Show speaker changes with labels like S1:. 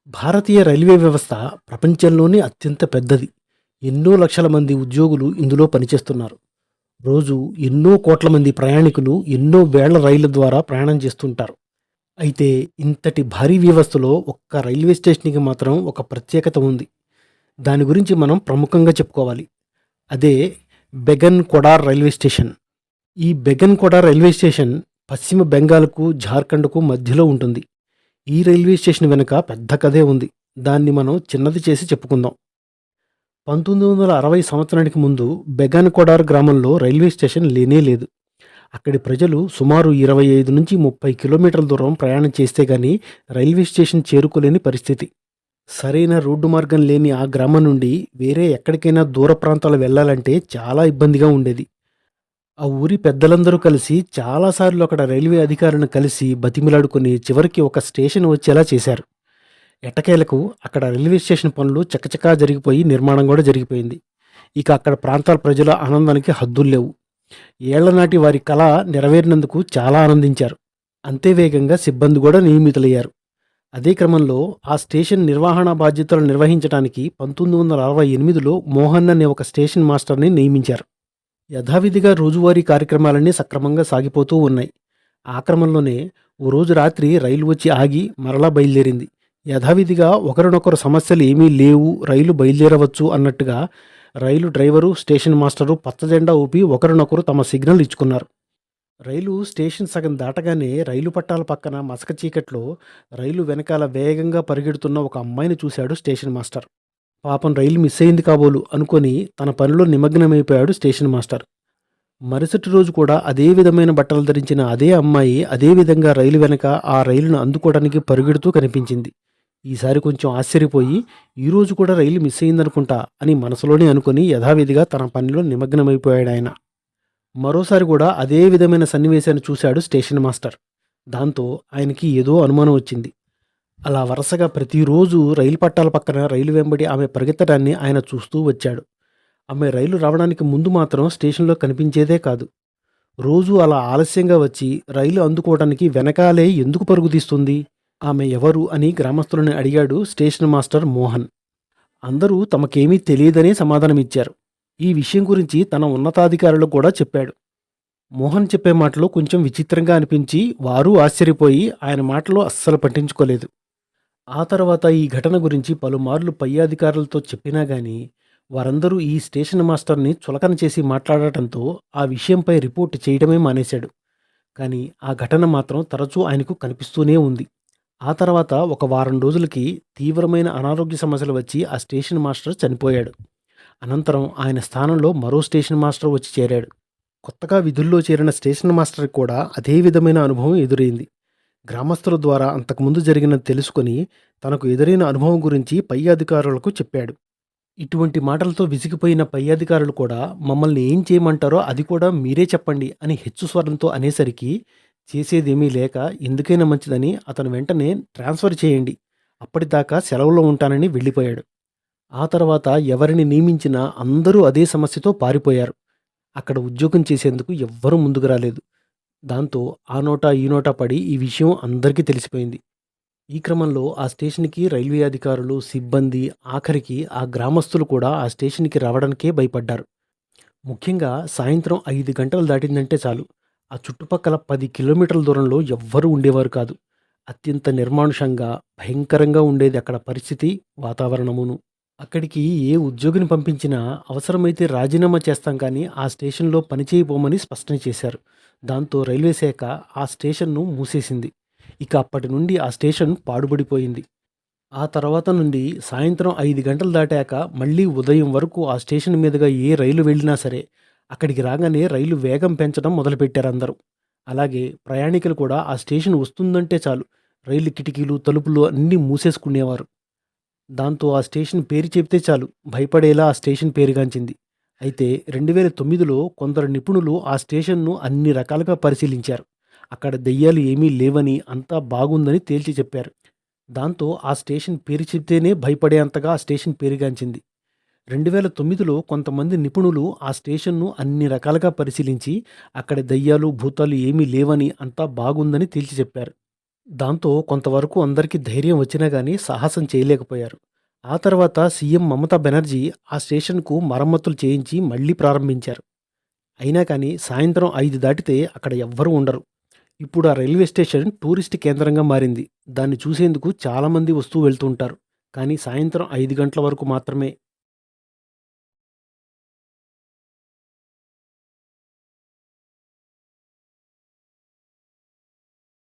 S1: భారతీయ railway వ్యవస్థ ప్రపంచంలోనే అత్యంత పెద్దది. ఎన్నో లక్షల మంది ఉద్యోగులు ఇందులో పనిచేస్తున్నారు. రోజు ఎన్నో కోట్ల మంది ప్రయాణికులు ఎన్నో వేళ్ల రైళ్ల ద్వారా ప్రయాణం చేస్తుంటారు. అయితే ఇంతటి భారీ వ్యవస్థలో ఒక్క రైల్వే స్టేషన్‌కి మాత్రం ఒక ప్రత్యేకత ఉంది. దాని గురించి మనం ప్రముఖంగా చెప్పుకోవాలి. అదే బెగన్ కొడార్ రైల్వే స్టేషన్. ఈ బెగన్ కొడార్ రైల్వే స్టేషన్ పశ్చిమ బెంగాల్‌కు, జార్ఖండ్‌కు మధ్యలో ఉంటుంది. ఈ రైల్వే స్టేషన్ వెనుక పెద్ద కథే ఉంది. దాన్ని మనం చిన్నది చేసి చెప్పుకుందాం. 1960 సంవత్సరానికి ముందు బెగాన్ కొడార్ గ్రామంలో రైల్వే స్టేషన్ లేనే లేదు. అక్కడి ప్రజలు సుమారు 25-30 కిలోమీటర్ల దూరం ప్రయాణం చేస్తే గాని రైల్వే స్టేషన్ చేరుకోలేని పరిస్థితి. సరైన రోడ్డు మార్గం లేని ఆ గ్రామం నుండి వేరే ఎక్కడికైనా దూర ప్రాంతాలు వెళ్ళాలంటే చాలా ఇబ్బందిగా ఉండేది. ఆ ఊరి పెద్దలందరూ కలిసి చాలాసార్లు అక్కడ రైల్వే అధికారులను కలిసి బతిమిలాడుకొని చివరికి ఒక స్టేషన్ వచ్చేలా చేశారు. ఎట్టకేలకు అక్కడ రైల్వే స్టేషన్ పనులు చకచకా జరిగిపోయి నిర్మాణం కూడా జరిగిపోయింది. ఇక అక్కడ ప్రాంతాల ప్రజల ఆనందానికి హద్దులు లేవు. ఏళ్ల నాటి వారి కల నెరవేరినందుకు చాలా ఆనందించారు. అంతే వేగంగా సిబ్బంది కూడా నియమితులయ్యారు. అదే క్రమంలో ఆ స్టేషన్ నిర్వహణ బాధ్యతలు నిర్వహించడానికి 1968లో మోహన్ అనే ఒక స్టేషన్ మాస్టర్ని నియమించారు. యథావిధిగా రోజువారీ కార్యక్రమాలన్నీ సక్రమంగా సాగిపోతూ ఉన్నాయి. ఆ క్రమంలోనే ఓ రోజు రాత్రి రైలు వచ్చి ఆగి మరలా బయలుదేరింది. యథావిధిగా ఒకరినొకరు సమస్యలు ఏమీ లేవు, రైలు బయలుదేరవచ్చు అన్నట్టుగా రైలు డ్రైవరు, స్టేషన్ మాస్టరు పచ్చజెండా ఊపి ఒకరినొకరు తమ సిగ్నల్ ఇచ్చుకున్నారు. రైలు స్టేషన్ సగం దాటగానే రైలు పట్టాల పక్కన మసక చీకట్లో రైలు వెనకాల వేగంగా పరిగెడుతున్న ఒక అమ్మాయిని చూశాడు స్టేషన్ మాస్టర్. పాపం రైలు మిస్ అయింది కాబోలు అనుకొని తన పనిలో నిమగ్నమైపోయాడు స్టేషన్ మాస్టర్. మరుసటి రోజు కూడా అదే విధమైన బట్టలు ధరించిన అదే అమ్మాయి అదే విధంగా రైలు వెనక ఆ రైలును అందుకోవడానికి పరుగెడుతూ కనిపించింది. ఈసారి కొంచెం ఆశ్చర్యపోయి ఈరోజు కూడా రైలు మిస్ అయిందనుకుంటా అని మనసులోనే అనుకుని యథావిధిగా తన పనిలో నిమగ్నమైపోయాడాయన. మరోసారి కూడా అదే విధమైన సన్నివేశాన్ని చూశాడు స్టేషన్ మాస్టర్. దాంతో ఆయనకి ఏదో అనుమానం వచ్చింది. అలా వరుసగా ప్రతిరోజు రైలు పట్టాల పక్కన రైలు వెంబడి ఆమె పరిగెత్తడాన్ని ఆయన చూస్తూ వచ్చాడు. ఆమె రైలు రావడానికి ముందు మాత్రం స్టేషన్లో కనిపించేదే కాదు. రోజూ అలా ఆలస్యంగా వచ్చి రైలు అందుకోవడానికి వెనకాలే ఎందుకు పరుగు తీస్తుంది? ఆమె ఎవరు అని గ్రామస్తులను అడిగాడు స్టేషన్ మాస్టర్ మోహన్. అందరూ తమకేమీ తెలియదనే సమాధానమిచ్చారు. ఈ విషయం గురించి తన ఉన్నతాధికారులకు కూడా చెప్పాడు. మోహన్ చెప్పే మాటలు కొంచెం విచిత్రంగా అనిపించి వారూ ఆశ్చర్యపోయి ఆయన మాటలు అస్సలు పట్టించుకోలేదు. ఆ తర్వాత ఈ ఘటన గురించి పలుమార్లు పై అధికారులతో చెప్పినా గానీ వారందరూ ఈ స్టేషన్ మాస్టర్ని చులకన చేసి మాట్లాడటంతో ఆ విషయంపై రిపోర్ట్ చేయడమే మానేశాడు. కానీ ఆ ఘటన మాత్రం తరచూ ఆయనకు కనిపిస్తూనే ఉంది. ఆ తర్వాత ఒక వారం రోజులకి తీవ్రమైన అనారోగ్య సమస్యలు వచ్చి ఆ స్టేషన్ మాస్టర్ చనిపోయాడు. అనంతరం ఆయన స్థానంలో మరో స్టేషన్ మాస్టర్ వచ్చి చేరాడు. కొత్తగా విధుల్లో చేరిన స్టేషన్ మాస్టర్కి కూడా అదే విధమైన అనుభవం ఎదురైంది. గ్రామస్తుల ద్వారా అంతకుముందు జరిగినది తెలుసుకొని తనకు ఎదురైన అనుభవం గురించి పై అధికారులకు చెప్పాడు. ఇటువంటి మాటలతో విసిగిపోయిన పై అధికారులు కూడా మమ్మల్ని ఏం చేయమంటారో అది కూడా మీరే చెప్పండి అని హెచ్చు స్వరంతో అనేసరికి చేసేదేమీ లేక ఎందుకైనా మంచిదని అతను వెంటనే ట్రాన్స్ఫర్ చేయండి, అప్పటిదాకా సెలవులో ఉంటానని వెళ్ళిపోయాడు. ఆ తర్వాత ఎవరిని నియమించినా అందరూ అదే సమస్యతో పారిపోయారు. అక్కడ ఉద్యోగం చేసేందుకు ఎవ్వరూ ముందుకు రాలేదు. దాంతో ఆ నోటా ఈ నోటా పడి ఈ విషయం అందరికీ తెలిసిపోయింది. ఈ క్రమంలో ఆ స్టేషన్‌కి రైల్వే అధికారులు, సిబ్బంది, ఆఖరికి ఆ గ్రామస్తులు కూడా ఆ స్టేషన్‌కి రావడానికే భయపడ్డారు. ముఖ్యంగా సాయంత్రం 5 గంటలు దాటిందంటే చాలు ఆ చుట్టుపక్కల 10 కిలోమీటర్ల దూరంలో ఎవ్వరూ ఉండేవారు కాదు. అత్యంత నిర్మానుషంగా, భయంకరంగా ఉండేది అక్కడ పరిస్థితి, వాతావరణమును. అక్కడికి ఏ ఉద్యోగిని పంపించినా అవసరమైతే రాజీనామా చేస్తాం కానీ ఆ స్టేషన్‌లో పనిచేయబోమని స్పష్టం చేశారు. దాంతో రైల్వే శాఖ ఆ స్టేషన్‌ను మూసేసింది. ఇక అప్పటి నుండి ఆ స్టేషన్ పాడుబడిపోయింది. ఆ తర్వాత నుండి సాయంత్రం 5 గంటలు దాటాక మళ్ళీ ఉదయం వరకు ఆ స్టేషన్ మీదుగా ఏ రైలు వెళ్ళినా సరే అక్కడికి రాగానే రైలు వేగం పెంచడం మొదలుపెట్టారందరూ. అలాగే ప్రయాణికులు కూడా ఆ స్టేషన్ వస్తుందంటే చాలు రైలు కిటికీలు, తలుపులు అన్నీ మూసేసుకునేవారు. దాంతో ఆ స్టేషన్ పేరు చెబితే చాలు భయపడేలా ఆ స్టేషన్ పేరుగాంచింది. అయితే 2009లో కొందరు నిపుణులు ఆ స్టేషన్‌ను అన్ని రకాలుగా పరిశీలించారు. అక్కడ దెయ్యాలు ఏమీ లేవని, అంతా బాగుందని తేల్చి చెప్పారు. దాంతో ఆ స్టేషన్ పేరు చెబితేనే భయపడే అంతగా ఆ స్టేషన్ పేరుగాంచింది. 2009లో కొంతమంది నిపుణులు ఆ స్టేషన్‌ను అన్ని రకాలుగా పరిశీలించి అక్కడ దెయ్యాలు, భూతాలు ఏమీ లేవని, అంతా బాగుందని తేల్చి చెప్పారు. దాంతో కొంతవరకు అందరికీ ధైర్యం వచ్చినా గానీ సాహసం చేయలేకపోయారు. ఆ తర్వాత సీఎం మమతా బెనర్జీ ఆ స్టేషన్‌కు మరమ్మతులు చేయించి మళ్ళీ ప్రారంభించారు. అయినా కానీ సాయంత్రం 5 దాటితే అక్కడ ఎవ్వరూ ఉండరు. ఇప్పుడు ఆ రైల్వే స్టేషన్ టూరిస్ట్ కేంద్రంగా మారింది. దాన్ని చూసేందుకు చాలామంది వస్తూ వెళ్తూ ఉంటారు. కానీ సాయంత్రం 5 గంటల వరకు మాత్రమే